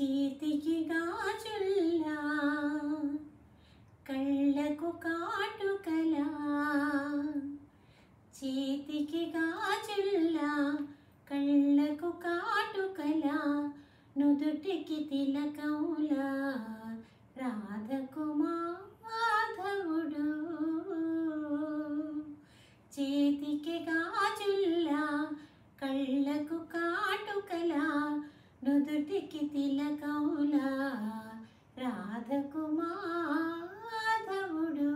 చేతికి గాజుల్లా కళ్ళకు కాటుకలా, చేతికి గాజుల్లా కళ్ళకు కాటుకలా, నుదుటికి తిలకములా రాధకు మాధవుడు. చేతికి గాజుల్లా కళ్ళకు కాటుకలా, నుదుటికి తిలకములా రాధకు మాధవుడు.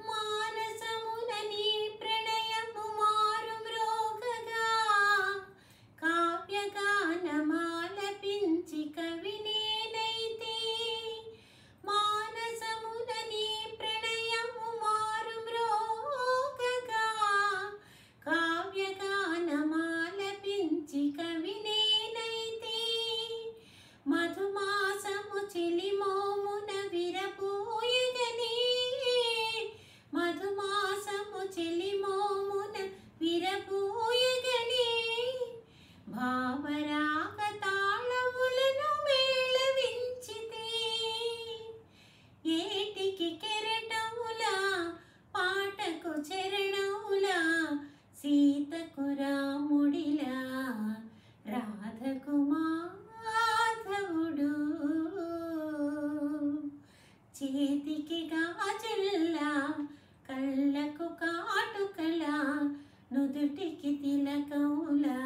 మానసమున నీ ప్రణయము మారు మ్రోగగా, కావ్యగానమాలపించి కవినేనైతే. మానసమున నీ ప్రణయము మారు మ్రోగగా, కావ్యగానమాలపించి కవినేనైతే. మధుమాసము చెలిమోమున విరబోయగనే, మధుమాసము చెలిమోమున విరబోయగనే. భావరాగ తాళములను మేళవించితే, ఏటికి కెరటములా పాటకు చరణములా, సీతకు రాముడిలా రాధకు మాధవుడు. చేతికి గాజుల్లా కళ్ళకు కాటుకలా, నుదుటికి తిలకములా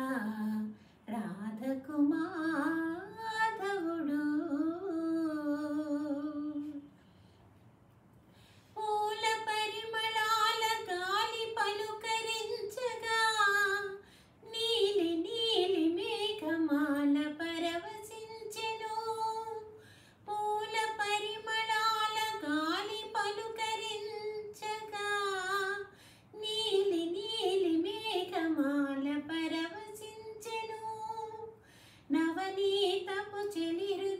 రాధకు మాధవుడు. పూల పరిమళాల గాలి పలుకరించగా, నీలి నీలి మేఘమాల పరవశించెను. పూల పరిమళాల గాలి పలుకరించగా, నీలి నీలి మేఘమాల పరవశించెను. నవనీతపు చెలిరు